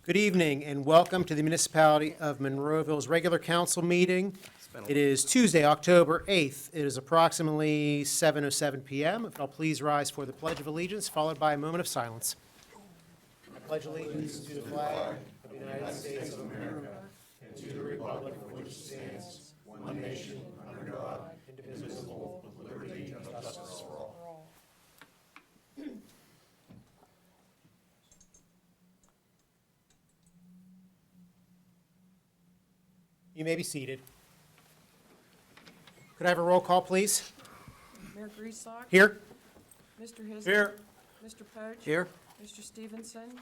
Good evening and welcome to the Municipality of Monroeville's regular council meeting. It is Tuesday, October 8th. It is approximately 7:07 p.m. If I'll please rise for the Pledge of Allegiance, followed by a moment of silence. I pledge allegiance to the flag of the United States of America and to the republic for which it stands, one nation, under God, indivisible, with liberty and justice for all. You may be seated. Could I have a roll call, please? Mayor Grieslock? Here. Mr. Hisner? Here. Mr. Poach? Here. Mr. Stevenson?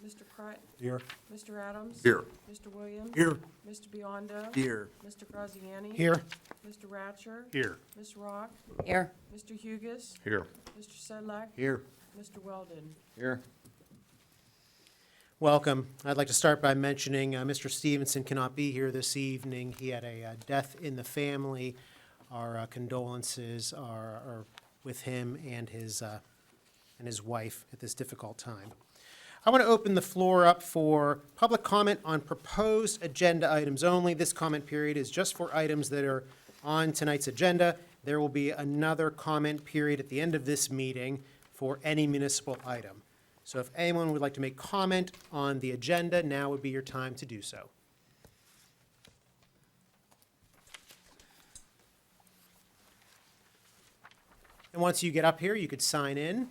Mr. Pratt? Here. Mr. Adams? Here. Mr. Williams? Here. Mr. Biondo? Here. Mr. Graziani? Here. Mr. Ratcher? Here. Ms. Rock? Here. Mr. Hugus? Here. Mr. Sedlak? Here. Mr. Weldon? Here. Welcome. I'd like to start by mentioning Mr. Stevenson cannot be here this evening. He had a death in the family. Our condolences are with him and his wife at this difficult time. I want to open the floor up for public comment on proposed agenda items only. This comment period is just for items that are on tonight's agenda. There will be another comment period at the end of this meeting for any municipal item. So if anyone would like to make comment on the agenda, now would be your time to do so. And once you get up here, you could sign in.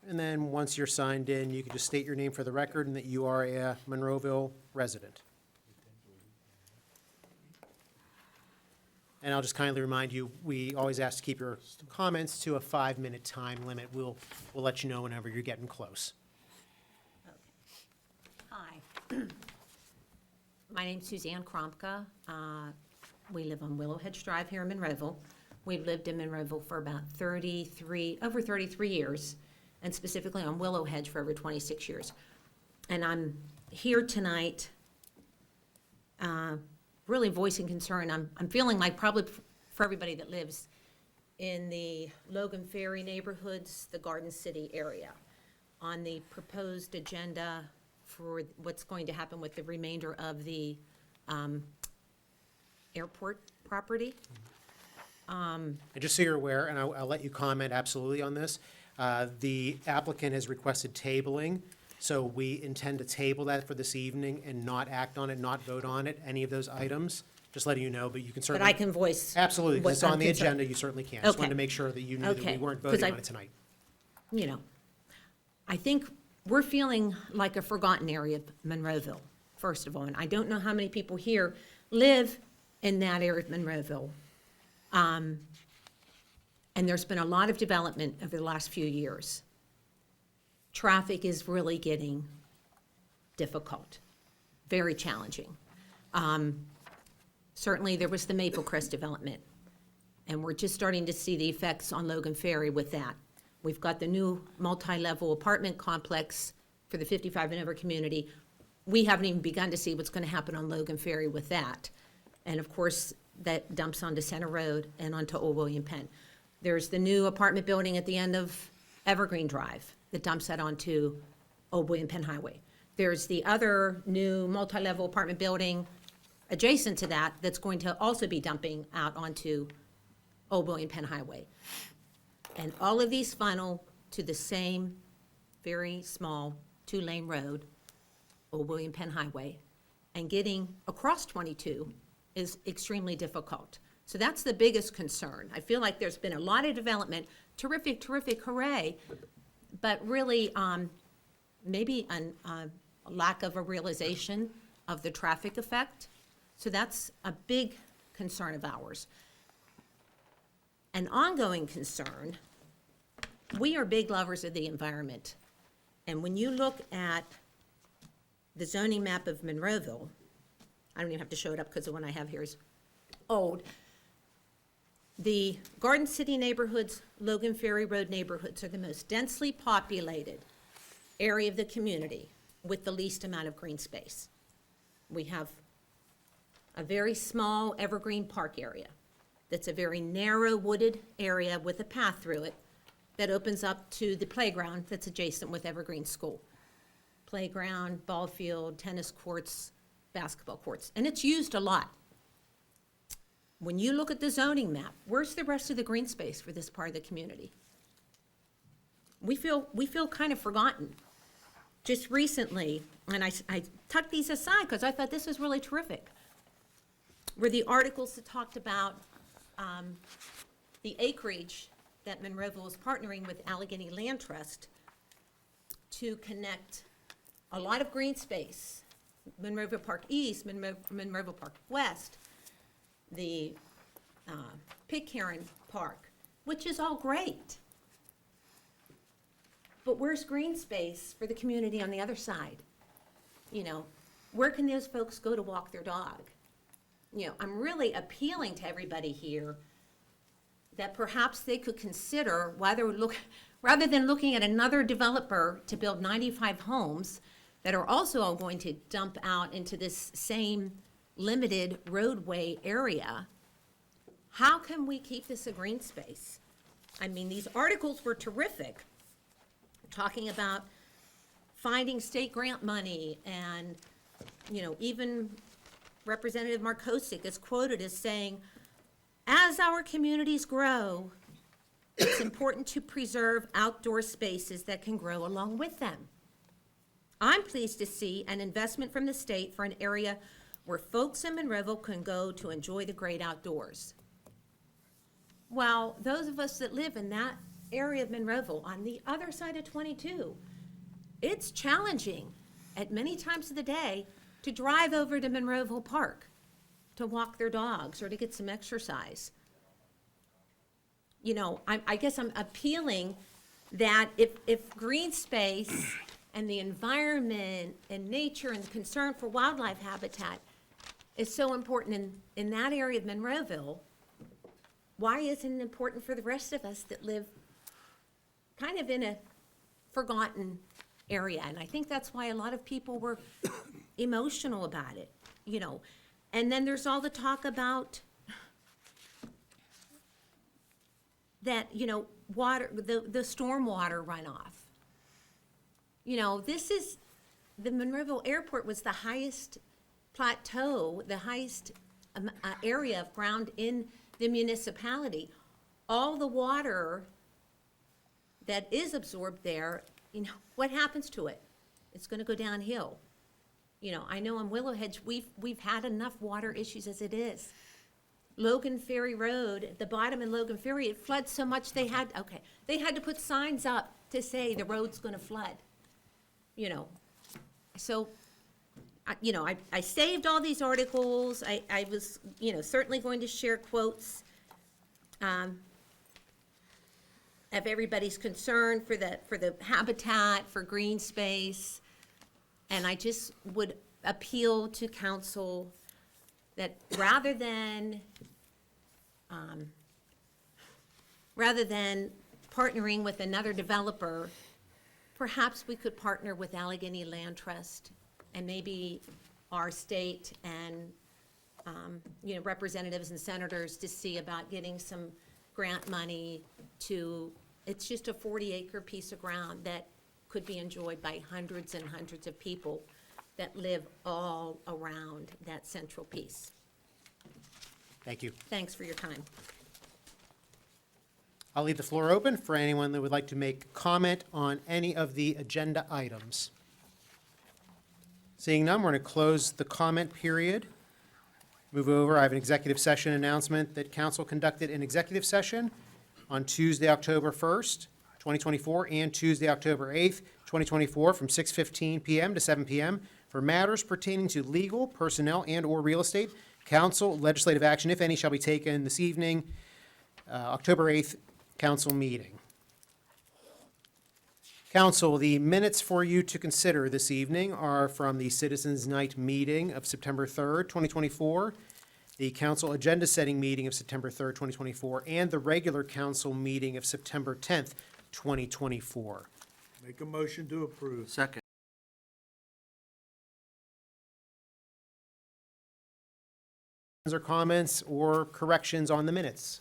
And then once you're signed in, you can just state your name for the record and that you are a Monroeville resident. And I'll just kindly remind you, we always ask to keep your comments to a 5-minute time limit. We'll let you know whenever you're getting close. Hi. My name's Suzanne Kromka. We live on Willow Hedge Drive here in Monroeville. We've lived in Monroeville for about over 33 years, and specifically on Willow Hedge for over 26 years. And I'm here tonight really voicing concern. I'm feeling like probably for everybody that lives in the Logan Ferry neighborhoods, the Garden City area, on the proposed agenda for what's going to happen with the remainder of the airport property. And just so you're aware, and I'll let you comment absolutely on this, the applicant has requested tabling, so we intend to table that for this evening and not act on it, not vote on it, any of those items, just letting you know, but you can But certainly. I can voice. Absolutely, because it's what on I'm the concerned. agenda, you certainly can. Just wanted Okay. to make sure that you knew that we Okay, weren't 'cause voting I- on it tonight. You know, I think we're feeling like a forgotten area of Monroeville, first of all. And I don't know how many people here live in that area of Monroeville. And there's been a lot of development over the last few years. Traffic is really getting difficult, very challenging. Certainly, there was the Maple Crest development, and we're just starting to see the effects on Logan Ferry with that. We've got the new multi-level apartment complex for the 55 and over community. We haven't even begun to see what's going to happen on Logan Ferry with that. And of course, that dumps onto Center Road and onto Old William Penn. There's the new apartment building at the end of Evergreen Drive that dumps that onto Old William Penn Highway. There's the other new multi-level apartment building adjacent to that that's going to also be dumping out onto Old William Penn Highway. And all of these funnel to the same very small 2-lane road, Old William Penn Highway, and getting across 22 is extremely difficult. So that's the biggest concern. I feel like there's been a lot of development, terrific, hooray, but really maybe a lack of a realization of the traffic effect. So that's a big concern of ours. An ongoing concern, we are big lovers of the environment. And when you look at the zoning map of Monroeville, I don't even have to show it up because the one I have here is old. The Garden City neighborhoods, Logan Ferry Road neighborhoods are the most densely populated area of the community with the least amount of green space. We have a very small evergreen park area that's a very narrow wooded area with a path through it that opens up to the playground that's adjacent with Evergreen School. Playground, ball field, tennis courts, basketball courts, and it's used a lot. When you look at the zoning map, where's the rest of the green space for this part of the community? We feel kind of forgotten. Just recently, and I tucked these aside because I thought this was really terrific, were the articles that talked about the acreage that Monroeville is partnering with Allegheny Land Trust to connect a lot of green space, Monroeville Park East, Monroeville Park West, the Pitcairn Park, which is all great. But where's green space for the community on the other side? You know, where can those folks go to walk their dog? You know, I'm really appealing to everybody here that perhaps they could consider, rather than looking at another developer to build 95 homes that are also all going to dump out into this same limited roadway area, how can we keep this a green space? I mean, these articles were terrific, talking about finding state grant money, and, you know, even Representative Markosik is quoted as saying, as our communities grow, it's important to preserve outdoor spaces that can grow along with them. I'm pleased to see an investment from the state for an area where folks in Monroeville can go to enjoy the great outdoors. Well, those of us that live in that area of Monroeville on the other side of 22, it's challenging at many times of the day to drive over to Monroeville Park to walk their dogs or to get some exercise. You know, I guess I'm appealing that if green space and the environment and nature and concern for wildlife habitat is so important in that area of Monroeville, why isn't it important for the rest of us that live kind of in a forgotten area? And I think that's why a lot of people were emotional about it, you know. And then there's all the talk about that, you know, water, the stormwater runoff. You know, this is, the Monroeville Airport was the highest plateau, the highest area of ground in the municipality. All the water that is absorbed there, you know, what happens to it? It's gonna go downhill. You know, I know on Willow Hedge, we've had enough water issues as it is. Logan Ferry Road, at the bottom in Logan Ferry, it floods so much they had to put signs up to say the road's gonna flood. You know, so, you know, I saved all these articles. I was, you know, certainly going to share quotes of everybody's concern for the habitat, for green space. And I just would appeal to council that rather than partnering with another developer, perhaps we could partner with Allegheny Land Trust and maybe our state and, you know, representatives and senators to see about getting some grant money to, it's just a 40-acre piece of ground that could be enjoyed by hundreds and hundreds of people that live all around that central piece. Thank you. Thanks for your time. I'll leave the floor open for anyone that would like to make comment on any of the agenda items. Seeing none, we're going to close the comment period. Move over, I have an executive session announcement that council conducted an executive session on Tuesday, October 1st, 2024, and Tuesday, October 8th, 2024, from 6:15 p.m. to 7 p.m. for matters pertaining to legal, personnel, and/or real estate. Council legislative action, if any, shall be taken this evening, October 8th, council meeting. Council, the minutes for you to consider this evening are from the Citizens Night meeting of September 3rd, 2024, the council agenda-setting meeting of September 3rd, 2024, and the regular council meeting of September 10th, 2024. Make a motion to approve. Second. Or comments or corrections on the minutes?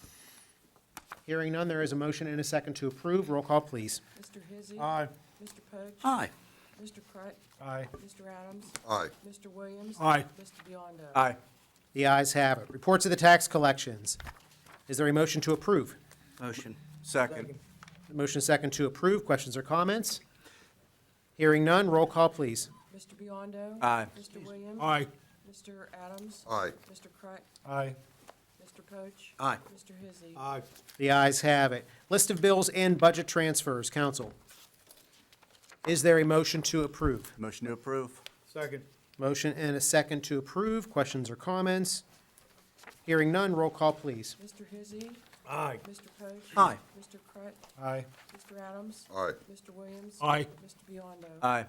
Hearing none, there is a motion and a second to approve. Roll call, please. Mr. Hizzy. Aye. Mr. Poach. Aye. Mr. Crut. Aye. Mr. Adams. Aye. Mr. Williams. Aye. Mr. Biondo. Aye. The ayes have it. Reports of the tax collections. Is there a motion to approve? Motion. Second. Motion second to approve. Questions or comments? Hearing none, roll call, please. Mr. Biondo. Aye. Mr. Williams. Aye. Mr. Adams. Aye. Mr. Crut. Aye. Mr. Poach. Aye. Mr. Hizzy. Aye. The ayes have it. List of bills and budget transfers. Council. Is there a motion to approve? Motion to approve. Second. Motion and a second to approve. Questions or comments? Hearing none, roll call, please. Mr. Hizzy. Aye. Mr. Poach. Aye. Mr. Crut. Aye. Mr. Adams. Aye. Mr. Williams. Aye. Mr. Biondo. Aye.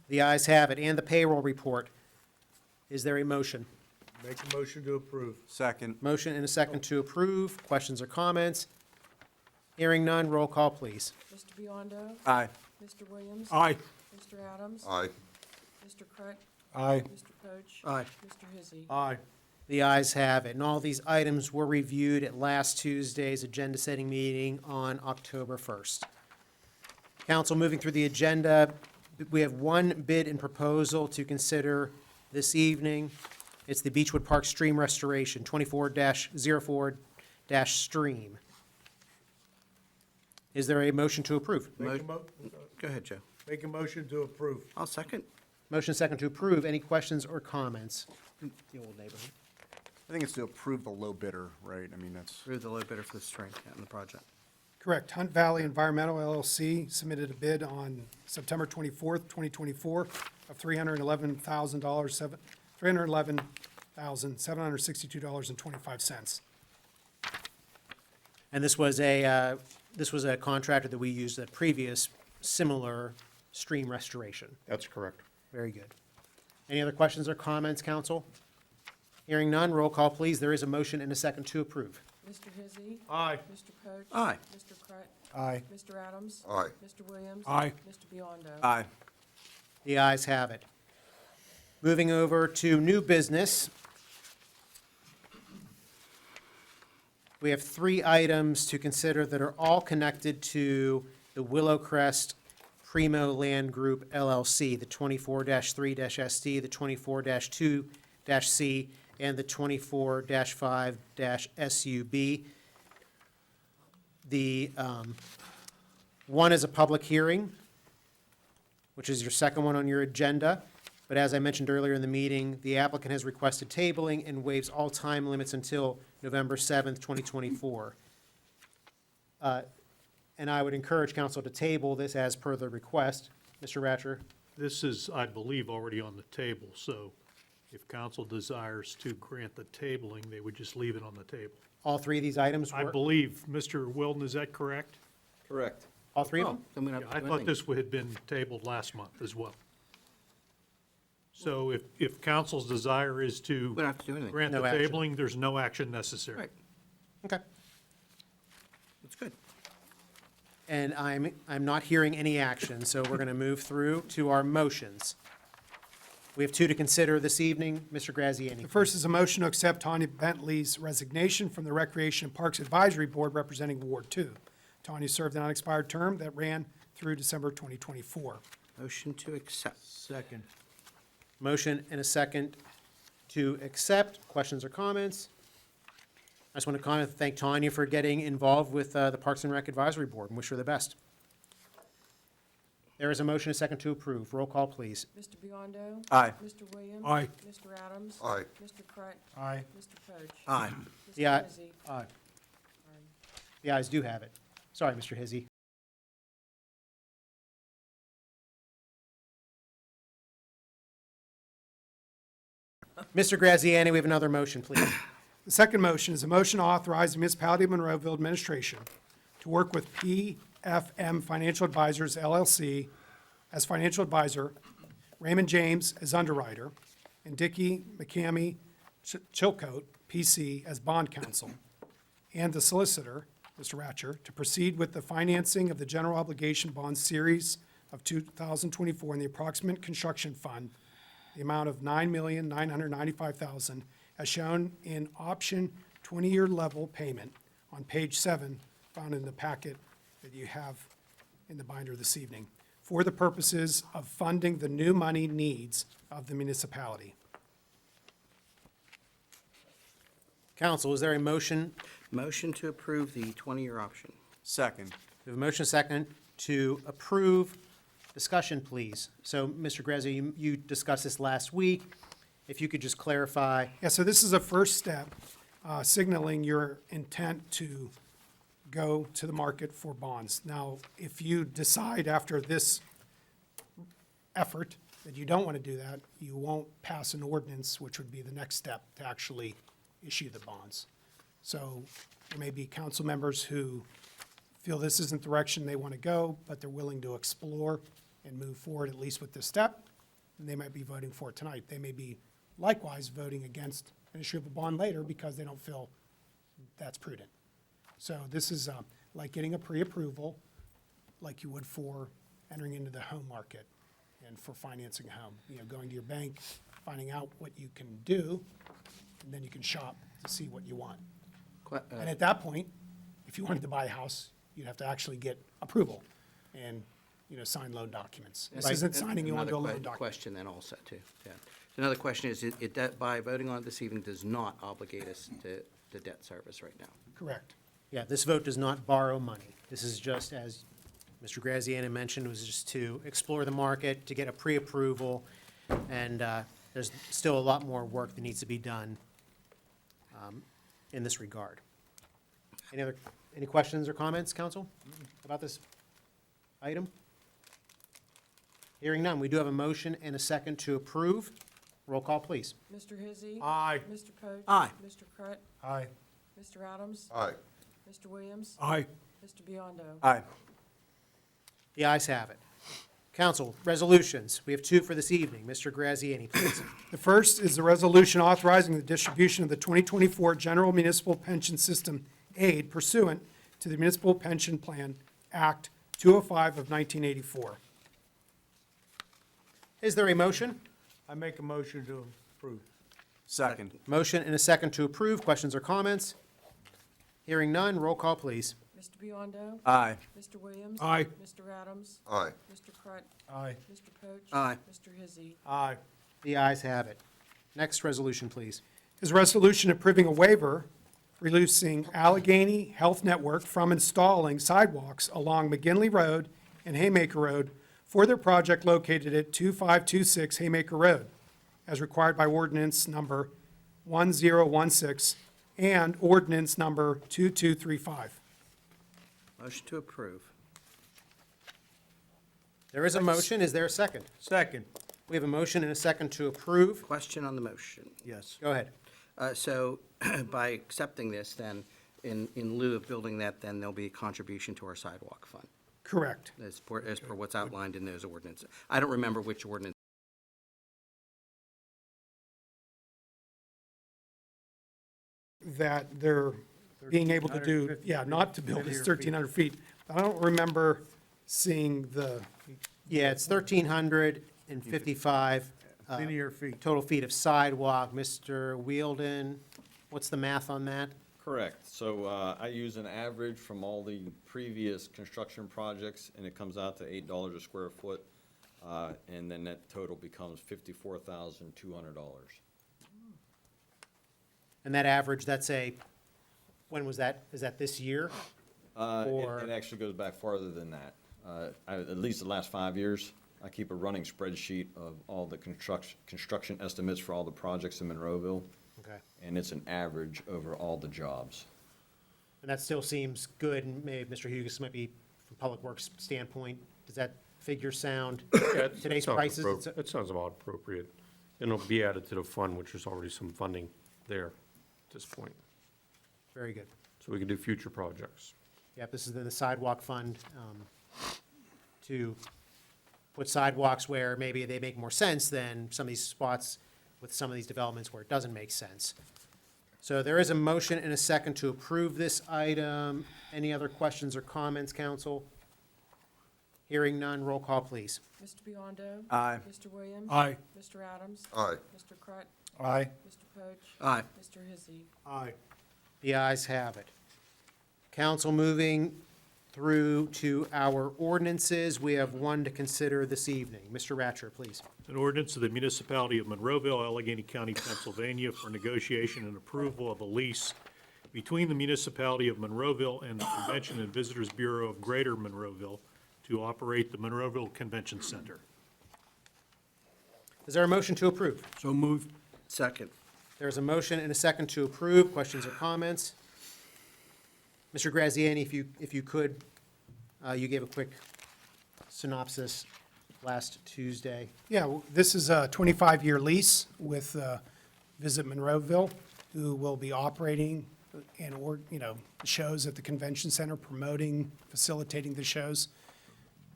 The ayes have it. And the payroll report. Is there a motion? Make a motion to approve. Second. Motion and a second to approve. Questions or comments? Hearing none, roll call, please. Mr. Biondo. Aye. Mr. Williams. Aye. Mr. Adams. Aye. Mr. Crut. Aye. Mr. Poach. Aye. Mr. Hizzy. Aye. The ayes have it. And all these items were reviewed at last Tuesday's agenda-setting meeting on October 1st. Council, moving through the agenda, we have one bid and proposal to consider this evening. It's the Beechwood Park Stream Restoration, 24-04-Stream. Is there a motion to approve? Make a mo, Go ahead, Joe. make a motion to approve. I'll second. Motion second to approve. Any questions or comments? The old neighborhood. I think it's to approve the low bidder, right? I mean, that's, Approve the low bidder for the stream in the project. Correct. Hunt Valley Environmental LLC submitted a bid on September 24th, 2024 of $311,000, $311,762.25. And this was a contractor that we used at previous similar stream restoration. that's correct. Very good. Any other questions or comments, council? Hearing none, roll call, please. There is a motion and a second to approve. Mr. Hizzy. Aye. Mr. Poach. Aye. Mr. Crut. Aye. Mr. Adams. Aye. Mr. Williams. Aye. Mr. Biondo. Aye. The ayes have it. Moving over to new business. We have three items to consider that are all connected to the Willow Crest Primo Land Group LLC, the 24-3-SD, the 24-2-C, and the 24-5-SUB. The one is a public hearing, which is your second one on your agenda. But as I mentioned earlier in the meeting, the applicant has requested tabling and waives all time limits until November 7th, 2024. And I would encourage council to table this as per the request. Mr. Ratcher? This is, I believe, already on the table, so if council desires to grant the tabling, they would just leave it on the table. All three of these items I were, believe, Mr. Wilden, is that correct? Correct. all three of Oh, them? then we don't Yeah, have I to do thought anything. this had been tabled last month as well. So if council's desire is We to don't have to do anything. grant the No action. tabling, there's no action necessary. Right. Okay. That's good. And I'm not hearing any action, so we're going to move through to our motions. We have two to consider this evening. Mr. Graziani. The first is a motion to accept Tanya Bentley's resignation from the Recreation and Parks Advisory Board representing Ward 2. Tanya served an unexpired term that ran through December 2024. Motion to accept. Second. Motion and a second to accept. Questions or comments? I just want to thank Tanya for getting involved with the Parks and Rec Advisory Board and wish her the best. There is a motion, a second to approve. Roll call, please. Mr. Biondo. Aye. Mr. Williams. Aye. Mr. Adams. Aye. Mr. Crut. Aye. Mr. Poach. Aye. Mr. Yeah. Hizzy. Aye. The ayes do have it. Sorry, Mr. Hizzy. Mr. Graziani, we have another motion, please. The second motion is a motion to authorize the Municipality of Monroeville Administration to work with PFM Financial Advisors LLC as financial advisor, Raymond James as underwriter, and Dickey McCamey Chilcote, PC, as bond counsel, and the solicitor, Mr. Ratcher, to proceed with the financing of the general obligation bond series of 2024 in the approximate construction fund, the amount of $9,995,000, as shown in option 20-year level payment on page 7 found in the packet that you have in the binder this evening, for the purposes of funding the new money needs of the municipality. Council, is there a motion? Motion to approve the 20-year option. Second. We have a motion second to approve. Discussion, please. So, Mr. Grezzi, you discussed this last week. If you could just clarify. Yeah, so this is a first step, signaling your intent to go to the market for bonds. Now, if you decide after this effort that you don't want to do that, you won't pass an ordinance, which would be the next step to actually issue the bonds. So there may be council members who feel this isn't the direction they want to go, but they're willing to explore and move forward at least with this step, and they might be voting for it tonight. They may be likewise voting against an issue of a bond later because they don't feel that's prudent. So this is like getting a pre-approval, like you would for entering into the home market and for financing a home. You know, going to your bank, finding out what you can do, and then you can shop to see what you want. And at that point, if you wanted to buy a house, you'd have to actually get approval and, you know, sign loan documents. This isn't signing you onto a loan document. Question then also too, yeah. Another question is, that by voting on it this evening does not obligate us to debt service right now. Correct. Yeah, this vote does not borrow money. This is just, as Mr. Graziano mentioned, was just to explore the market, to get a pre-approval, and there's still a lot more work that needs to be done in this regard. Any questions or comments, council, about this item? Hearing none, we do have a motion and a second to approve. Roll call, please. Mr. Hizzy. Aye. Mr. Poach. Aye. Mr. Crett. Aye. Mr. Adams. Aye. Mr. Williams. Aye. Mr. Biondo. Aye. The ayes have it. Council, resolutions. We have two for this evening. Mr. Graziani, please. The first is the resolution authorizing the distribution of the 2024 General Municipal Pension System aid pursuant to the Municipal Pension Plan Act 205 of 1984. Is there a motion? I make a motion to approve. Second. Motion and a second to approve. Questions or comments? Hearing none, roll call, please. Mr. Biondo. Aye. Mr. Williams. Aye. Mr. Adams. Aye. Mr. Crett. Aye. Mr. Poach. Aye. Mr. Hizzy. Aye. The ayes have it. Next resolution, please. Is a resolution approving a waiver releasing Allegheny Health Network from installing sidewalks along McGinley Road and Haymaker Road for their project located at 2526 Haymaker Road, as required by ordinance number 1016 and ordinance number 2235. Motion to approve. There is a motion. Is there a second? Second. We have a motion and a second to approve. Question on the motion. Yes. Go ahead. So by accepting this, then, in lieu of building that, then there'll be a contribution to our sidewalk fund, Correct. as per what's outlined in those ordinances. I don't remember which ordinance. That they're being able to do, 1,350 yeah, not to build is linear feet. 1,300 feet. I don't remember seeing the, Yeah, it's 1,355 Linear feet. total feet of sidewalk. Mr. Wielden, what's the math on that? Correct. So I use an average from all the previous construction projects, and it comes out to $8 a square foot. And then that total becomes $54,200. And that average, that's when was that? Is that this year? Or- It actually goes back farther than that. At least the last 5 years. I keep a running spreadsheet of all the construction estimates for all the projects in Monroeville, Okay. and it's an average over all the jobs. And that still seems good, and maybe Mr. Hughes might be, from Public Works standpoint, does that figure sound, today's prices? It's- That sounds about appropriate. And it'll be added to the fund, which is already some funding there at this point. Very good. So we can do future projects. Yep, this is the sidewalk fund to put sidewalks where maybe they make more sense than some of these spots with some of these developments where it doesn't make sense. So there is a motion and a second to approve this item. Any other questions or comments, council? Hearing none, roll call, please. Mr. Biondo. Aye. Mr. Williams. Aye. Mr. Adams. Aye. Mr. Crett. Aye. Mr. Poach. Aye. Mr. Hizzy. Aye. The ayes have it. Council, moving through to our ordinances, we have one to consider this evening. Mr. Ratcher, please. An ordinance of the Municipality of Monroeville, Allegheny County, Pennsylvania, for negotiation and approval of a lease between the Municipality of Monroeville and the Convention and Visitors Bureau of Greater Monroeville to operate the Monroeville Convention Center. Is there a motion to approve? So moved. Second. There's a motion and a second to approve. Questions or comments? Mr. Graziani, if you could, you gave a quick synopsis last Tuesday. Yeah, this is a 25-year lease with Visit Monroeville, who will be operating shows at the convention center, promoting, facilitating the shows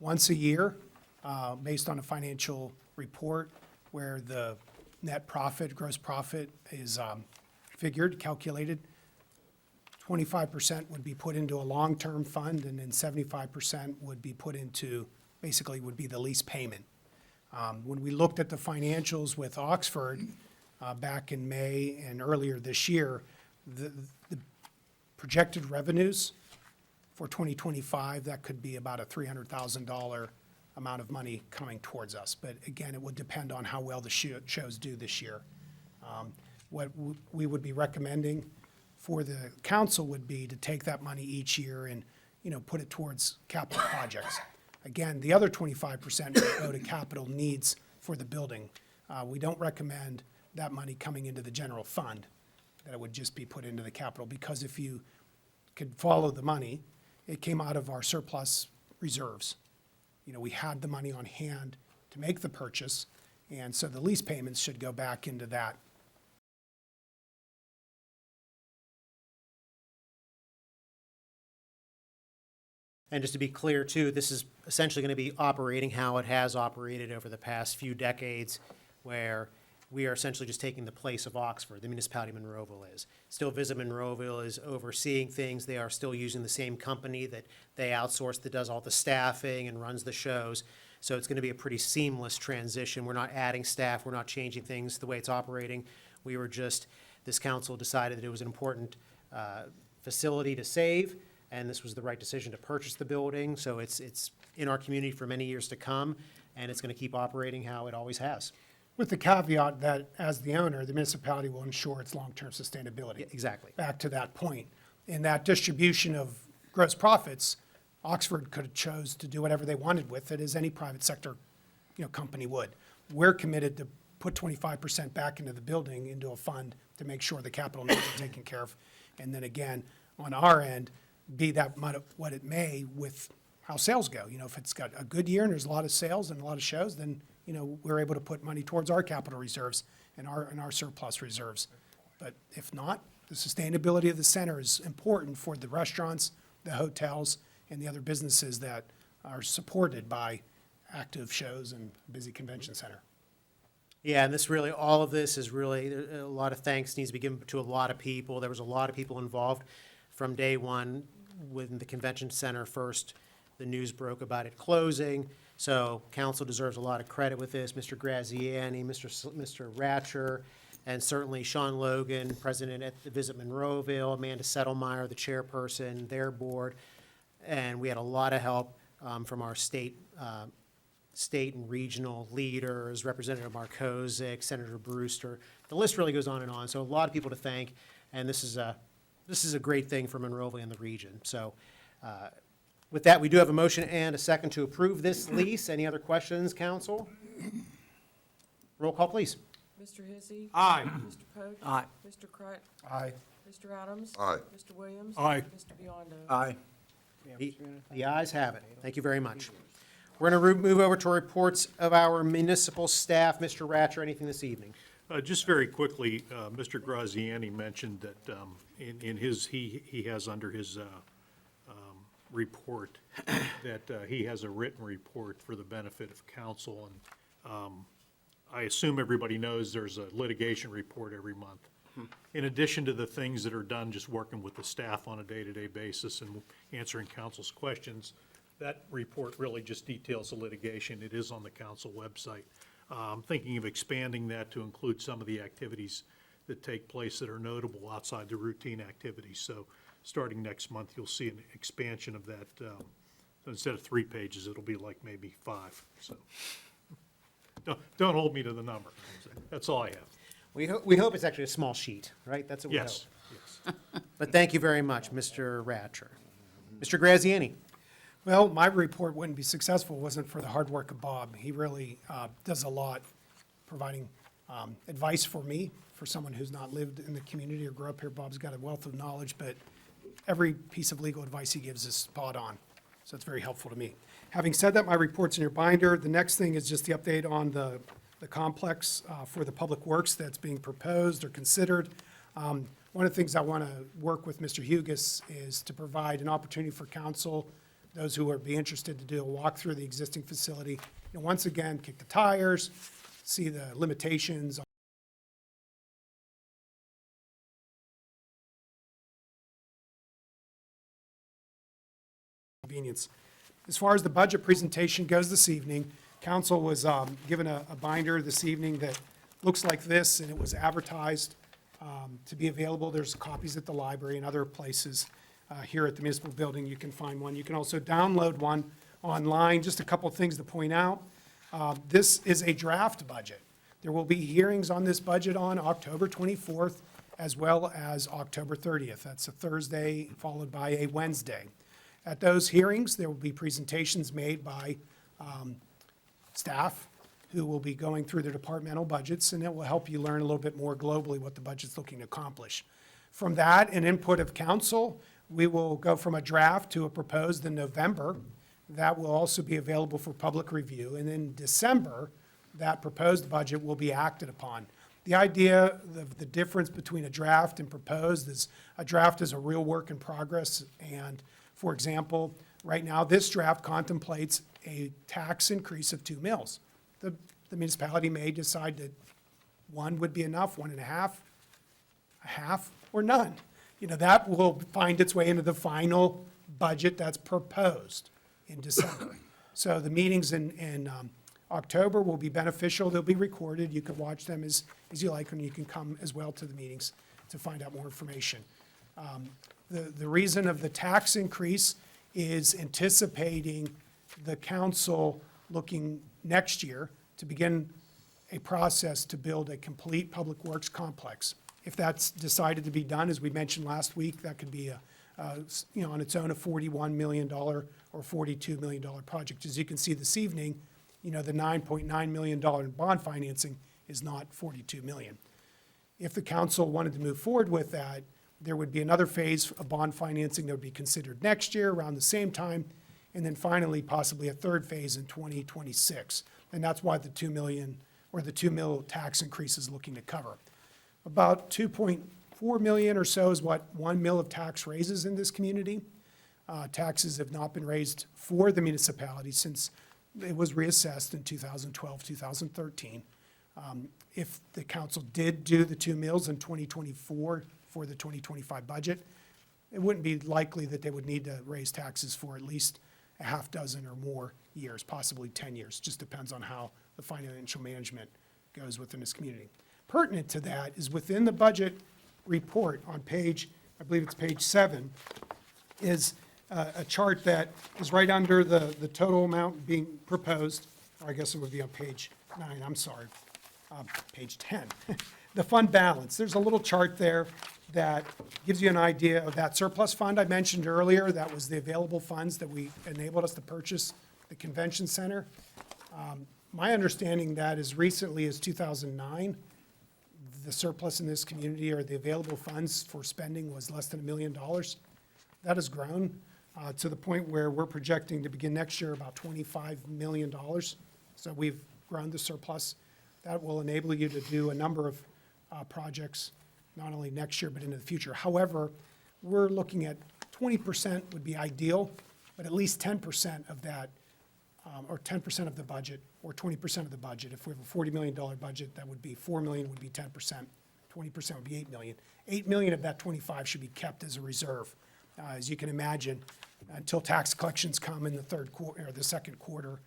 once a year, based on a financial report where the net profit, gross profit is figured, calculated. 25% would be put into a long-term fund, and then 75% would be put into, basically would be the lease payment. When we looked at the financials with Oxford back in May and earlier this year, the projected revenues for 2025, that could be about a $300,000 amount of money coming towards us. But again, it would depend on how well the shows do this year. What we would be recommending for the council would be to take that money each year and, put it towards capital projects. Again, the other 25% would go to capital needs for the building. We don't recommend that money coming into the general fund, that it would just be put into the capital, because if you could follow the money, it came out of our surplus reserves. We had the money on hand to make the purchase, and so the lease payments should go back into that. And just to be clear, too, this is essentially going to be operating how it has operated over the past few decades, where we are essentially just taking the place of Oxford, the Municipality of Monroeville is. Still, Visit Monroeville is overseeing things. They are still using the same company that they outsource, that does all the staffing and runs the shows. So it's going to be a pretty seamless transition. We're not adding staff. We're not changing things the way it's operating. We were just, this council decided that it was an important facility to save, and this was the right decision to purchase the building. So it's in our community for many years to come, and it's going to keep operating how it always has. With the caveat that, as the owner, the municipality will ensure its long-term sustainability. Yeah, exactly. Back to that point. In that distribution of gross profits, Oxford could have chose to do whatever they wanted with it, as any private sector, company would. We're committed to put 25% back into the building, into a fund, to make sure the capital needs are taken care of. And then again, on our end, be that what it may with how sales go. If it's got a good year and there's a lot of sales and a lot of shows, then we're able to put money towards our capital reserves and our surplus reserves. But if not, the sustainability of the center is important for the restaurants, the hotels, and the other businesses that are supported by active shows and busy convention center. Yeah, and all of this is really, a lot of thanks needs to be given to a lot of people. There was a lot of people involved from day one when the convention center first, the news broke about it closing. So council deserves a lot of credit with this. Mr. Graziani, Mr. Ratcher, and certainly Sean Logan, president at the Visit Monroeville, Amanda Settlemeyer, the chairperson, their board. And we had a lot of help from our state and regional leaders, Representative Markozik, Senator Brewster. The list really goes on and on. So a lot of people to thank, and this is a great thing for Monroeville and the region. So with that, we do have a motion and a second to approve this lease. Any other questions, council? Roll call, please. Mr. Hissy. Aye. Mr. Poach. Aye. Mr. Crut. Aye. Mr. Adams. Aye. Mr. Williams. Aye. Mr. Biondo. Aye. The ayes have it. Thank you very much. We're going to move over to reports of our municipal staff. Mr. Ratcher, anything this evening? Just very quickly, Mr. Graziani mentioned that in his, he has under his report that he has a written report for the benefit of council. And I assume everybody knows there's a litigation report every month. In addition to the things that are done, just working with the staff on a day-to-day basis and answering council's questions, that report really just details the litigation. It is on the council website. I'm thinking of expanding that to include some of the activities that take place that are notable outside the routine activities. So starting next month, you'll see an expansion of that. So instead of 3 pages, it'll be like maybe 5, so. Don't hold me to the number. That's all I have. We hope it's actually a small sheet, right? That's what we hope. Yes, yes. But thank you very much, Mr. Ratcher. Mr. Graziani? Well, my report wouldn't be successful if it wasn't for the hard work of Bob. He really does a lot, providing advice for me, for someone who's not lived in the community or grew up here. Bob's got a wealth of knowledge, but every piece of legal advice he gives is spot on. So it's very helpful to me. Having said that, my report's in your binder. The next thing is just the update on the complex for the public works that's being proposed or considered. One of the things I want to work with Mr. Hugus is to provide an opportunity for council, those who would be interested, to do a walk through the existing facility. And once again, kick the tires, see the limitations on convenience. As far as the budget presentation goes this evening, council was given a binder this evening that looks like this, and it was advertised to be available. There's copies at the library and other places here at the municipal building. You can find one. You can also download one online. Just a couple of things to point out. This is a draft budget. There will be hearings on this budget on October 24th as well as October 30th. That's a Thursday followed by a Wednesday. At those hearings, there will be presentations made by staff who will be going through their departmental budgets, and it will help you learn a little bit more globally what the budget's looking to accomplish. From that and input of council, we will go from a draft to a proposed in November. That will also be available for public review. And in December, that proposed budget will be acted upon. The idea, the difference between a draft and proposed is a draft is a real work in progress. And for example, right now, this draft contemplates a tax increase of 2 mills. The municipality may decide that 1 would be enough, 1.5, a half, or none. You know, that will find its way into the final budget that's proposed in December. So the meetings in October will be beneficial. They'll be recorded. You can watch them as you like, and you can come as well to the meetings to find out more information. The reason of the tax increase is anticipating the council looking next year to begin a process to build a complete public works complex. If that's decided to be done, as we mentioned last week, that could be on its own, a $41 million or $42 million project. As you can see this evening, the $9.9 million in bond financing is not $42 million. If the council wanted to move forward with that, there would be another phase of bond financing that would be considered next year around the same time, and then finally possibly a third phase in 2026. And that's why the $2 million or the 2 mil tax increase is looking to cover. About 2.4 million or so is what 1 mil of tax raises in this community. Taxes have not been raised for the municipality since it was reassessed in 2012, 2013. If the council did do the 2 mills in 2024 for the 2025 budget, it wouldn't be likely that they would need to raise taxes for at least a half dozen or more years, possibly 10 years. Just depends on how the financial management goes within this community. Pertinent to that is within the budget report on page, I believe it's page 7, is a chart that is right under the total amount being proposed, or I guess it would be on page 9, I'm sorry, page 10. The fund balance, there's a little chart there that gives you an idea of that surplus fund I mentioned earlier. That was the available funds that enabled us to purchase the convention center. My understanding that as recently as 2009, the surplus in this community or the available funds for spending was less than $1 million. That has grown to the point where we're projecting to begin next year about $25 million. So we've grown the surplus. That will enable you to do a number of projects, not only next year, but into the future. However, we're looking at 20% would be ideal, but at least 10% of that, or 10% of the budget, or 20% of the budget. If we have a $40 million budget, that would be $4 million would be 10%, 20% would be $8 million. $8 million of that 25 should be kept as a reserve. As you can imagine, until tax collections come in the third quarter, or the second quarter,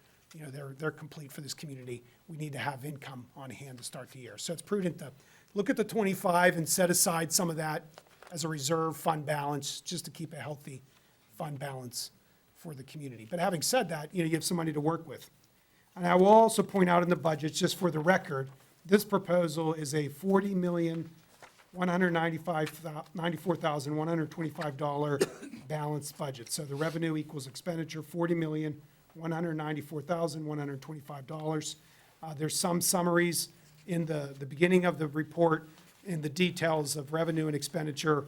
they're complete for this community. We need to have income on hand to start the year. So it's prudent to look at the 25 and set aside some of that as a reserve fund balance, just to keep a healthy fund balance for the community. But having said that, you have some money to work with. And I will also point out in the budget, just for the record, this proposal is a $40,194,125 balanced budget. So the revenue equals expenditure, $40,194,125. There's some summaries in the beginning of the report, in the details of revenue and expenditure,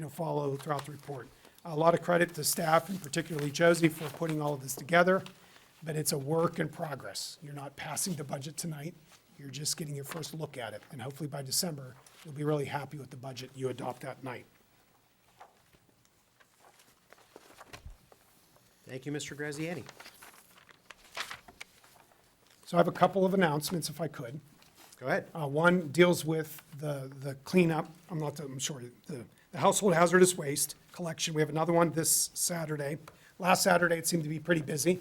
follow throughout the report. A lot of credit to staff, and particularly Josie, for putting all of this together, but it's a work in progress. You're not passing the budget tonight. You're just getting your first look at it, and hopefully by December, you'll be really happy with the budget you adopt that night. Thank you, Mr. Graziani. So I have a couple of announcements, if I could. Go ahead. One deals with the cleanup, the household hazardous waste collection. We have another one this Saturday. Last Saturday, it seemed to be pretty busy.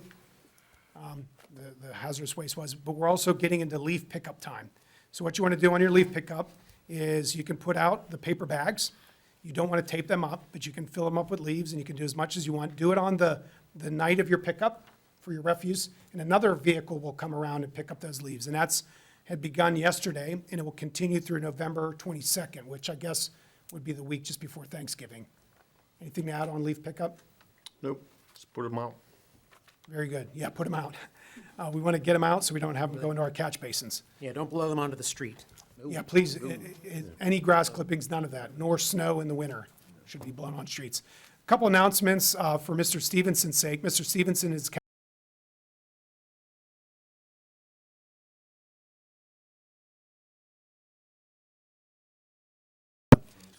The hazardous waste was, but we're also getting into leaf pickup time. So what you want to do on your leaf pickup is you can put out the paper bags. You don't want to tape them up, but you can fill them up with leaves, and you can do as much as you want. Do it on the night of your pickup for your refuse, and another vehicle will come around and pick up those leaves. And had begun yesterday, and it will continue through November 22nd, which I guess would be the week just before Thanksgiving. Anything to add on leaf pickup? Nope, just put them out. Very good. Yeah, put them out. We want to get them out so we don't have them go into our catch basins. Yeah, don't blow them onto the street. Yeah, please, any grass clippings, none of that, nor snow in the winter should be blown on streets. A couple announcements for Mr. Stevenson's sake. Mr. Stevenson is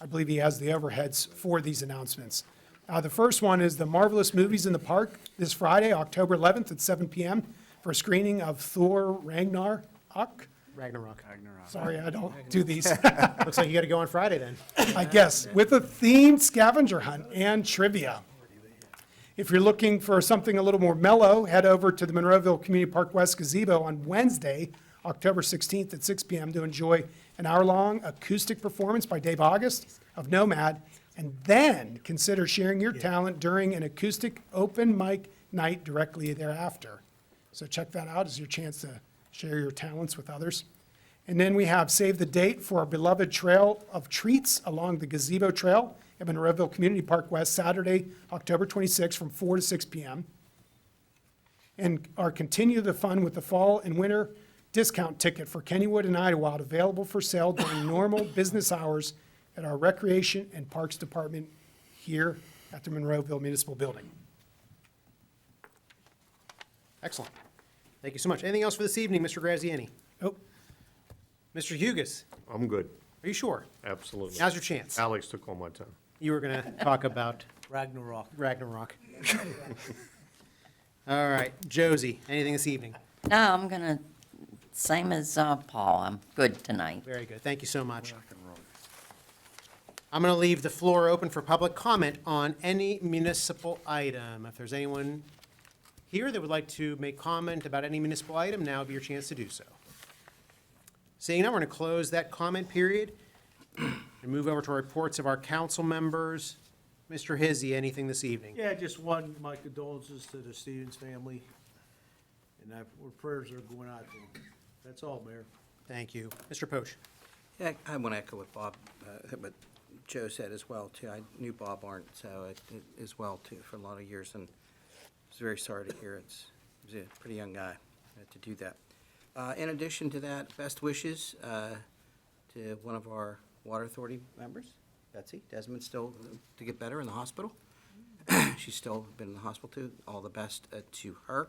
I believe he has the overheads for these announcements. The first one is the Marvelous Movies in the Park this Friday, October 11th at 7 p.m. for a screening of Thor Ragnarok. Ragnarok. Sorry, I don't do these. Looks like you got to go on Friday then. I guess, with a themed scavenger hunt and trivia. If you're looking for something a little more mellow, head over to the Monroeville Community Park West Gazebo on Wednesday, October 16th at 6 p.m. to enjoy an hour-long acoustic performance by Dave August of Nomad, and then consider sharing your talent during an acoustic open mic night directly thereafter. So check that out as your chance to share your talents with others. And then we have save the date for our beloved Trail of Treats along the Gazebo Trail at Monroeville Community Park West, Saturday, October 26th from 4 to 6 p.m. And our Continue the Fun with the Fall and Winter discount ticket for Kennywood and Idlewild available for sale during normal business hours at our Recreation and Parks Department here at the Monroeville Municipal Building. Excellent. Thank you so much. Anything else for this evening, Mr. Graziani? Oh, Mr. Hugus, I'm good, are you sure? absolutely. Now's your chance. Alex took all my time. You were going to talk about Ragnarok. Ragnarok. All right, Josie, anything this evening? No, I'm gonna, same as Paul, I'm good tonight. Very good. Thank you so much. I'm going to leave the floor open for public comment on any municipal item. If there's anyone here that would like to make comment about any municipal item, now would be your chance to do so. Seeing none, we're going to close that comment period and move over to our reports of our council members. Mr. Hizzy, anything this evening? Yeah, just one, my condolences to the Stevens family, and our prayers are going out to them. That's all, Mayor. Thank you. Mr. Poach? Yeah, I want to echo what Bob, what Joe said as well, too. I knew Bob Arndt, so as well, too, for a lot of years, and I was very sorry to hear it. He was a pretty young guy to do that. In addition to that, best wishes to one of our Water Authority members, Betsy Desmond, still to get better in the hospital. She's still been in the hospital, too. All the best to her.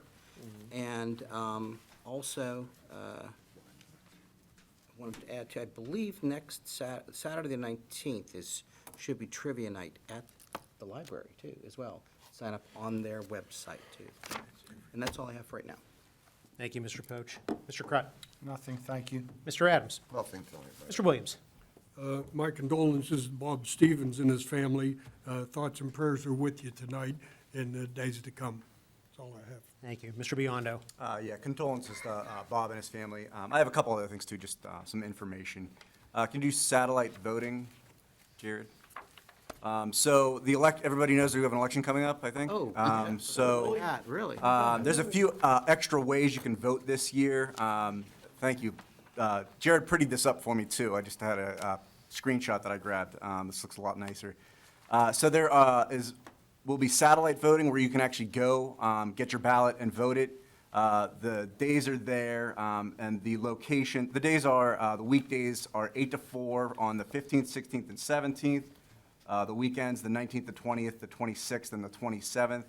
And also, I wanted to add to, I believe next Saturday the 19th should be trivia night at the library, too, as well. Sign up on their website, too. And that's all I have for right now. Thank you, Mr. Poach. Mr. Crut? Nothing, thank you. Mr. Adams? Nothing tonight. Mr. Williams? My condolences to Bob Stevens and his family. Thoughts and prayers are with you tonight and the days to come. That's all I have. Thank you. Mr. Biondo? Yeah, condolences to Bob and his family. I have a couple other things too, just some information. Can you do satellite voting, Jared? So everybody knows we have an election coming up, I think. Oh. So, Yeah, really? there's a few extra ways you can vote this year. Thank you. Jared prettied this up for me, too. I just had a screenshot that I grabbed. This looks a lot nicer. So there will be satellite voting where you can actually go, get your ballot and vote it. The days are there, and the location, the weekdays are 8 to 4 on the 15th, 16th, and 17th. The weekends, the 19th, the 20th, the 26th, and the 27th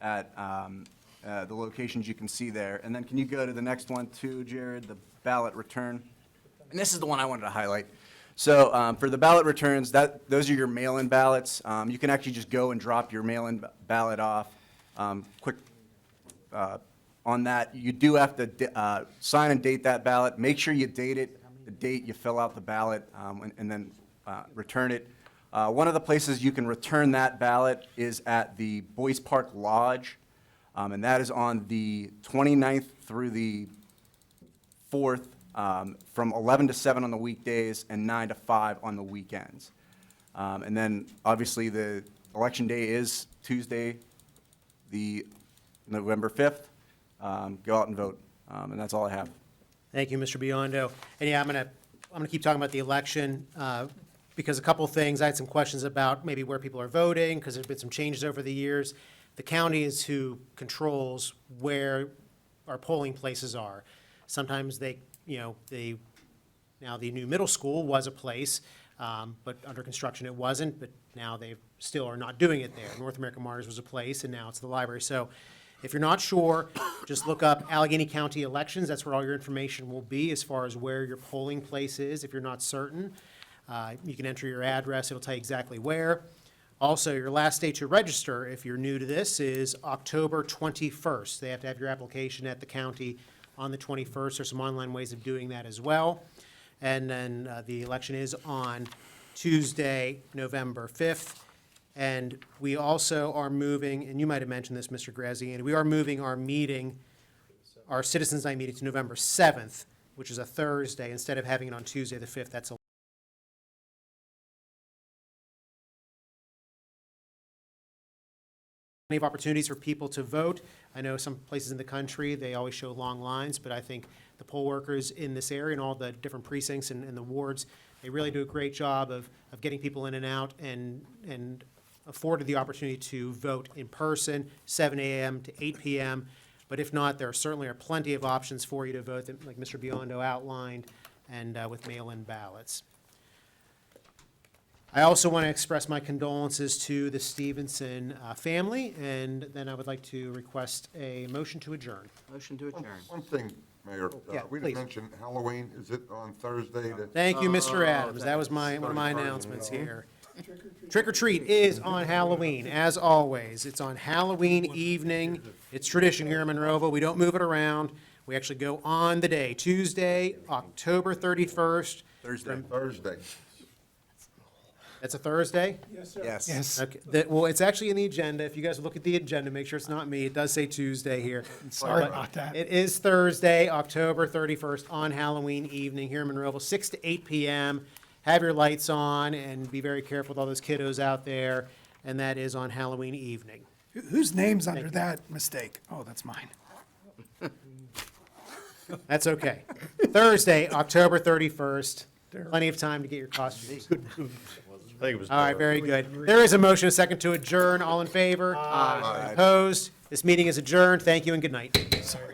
at the locations you can see there. And then can you go to the next one too, Jared, the ballot return? And this is the one I wanted to highlight. So for the ballot returns, those are your mail-in ballots. You can actually just go and drop your mail-in ballot off. Quick on that, you do have to sign and date that ballot. Make sure you date it, the date you fill out the ballot, and then return it. One of the places you can return that ballot is at the Boyce Park Lodge, and that is on the 29th through the 4th, from 11 to 7 on the weekdays and 9 to 5 on the weekends. And then, obviously, the election day is Tuesday, the November 5th. Go out and vote, and that's all I have. Thank you, Mr. Biondo. And yeah, I'm gonna keep talking about the election, because a couple of things, I had some questions about maybe where people are voting, because there's been some changes over the years. The county is who controls where our polling places are. Sometimes now the new middle school was a place, but under construction it wasn't, but now they still are not doing it there. North American Mars was a place, and now it's the library. So if you're not sure, just look up Allegheny County elections. That's where all your information will be as far as where your polling place is. If you're not certain, you can enter your address. It'll tell you exactly where. Also, your last day to register, if you're new to this, is October 21st. They have to have your application at the county on the 21st. There's some online ways of doing that as well. And then the election is on Tuesday, November 5th. And we also are moving, and you might have mentioned this, Mr. Graziani, we are moving our meeting, our Citizens Night meeting to November 7th, which is a Thursday, instead of having it on Tuesday the 5th. That's plenty of opportunities for people to vote. I know some places in the country, they always show long lines, but I think the poll workers in this area and all the different precincts and the wards, they really do a great job of getting people in and out and afforded the opportunity to vote in person, 7 a.m. to 8 p.m. But if not, there certainly are plenty of options for you to vote, like Mr. Biondo outlined, and with mail-in ballots. I also want to express my condolences to the Stevenson family, and then I would like to request a motion to adjourn. Motion to adjourn. One thing, Mayor, Yeah, we please. didn't mention Halloween, is it on Thursday? Thank you, Mr. Adams. That was one of my announcements here. Trick or treat is on Halloween, as always. It's on Halloween evening. It's tradition here in Monroeville. We don't move it around. We actually go on the day, Tuesday, October 31st. Thursday. That's a Thursday? Yes. Yes. Okay. Well, it's actually in the agenda. If you guys look at the agenda, make sure it's not me. It does say Tuesday here. Sorry But about that. It is Thursday, October 31st, on Halloween evening here in Monroeville, 6 to 8 p.m. Have your lights on and be very careful with all those kiddos out there. And that is on Halloween evening. Whose name's under that mistake? Oh, that's mine. That's okay. Thursday, October 31st. Plenty of time to get your costumes. I think it was. All right, very good. There is a motion, a second to adjourn. All in favor? Aye. Opposed? This meeting is adjourned. Thank you and good night. Sorry.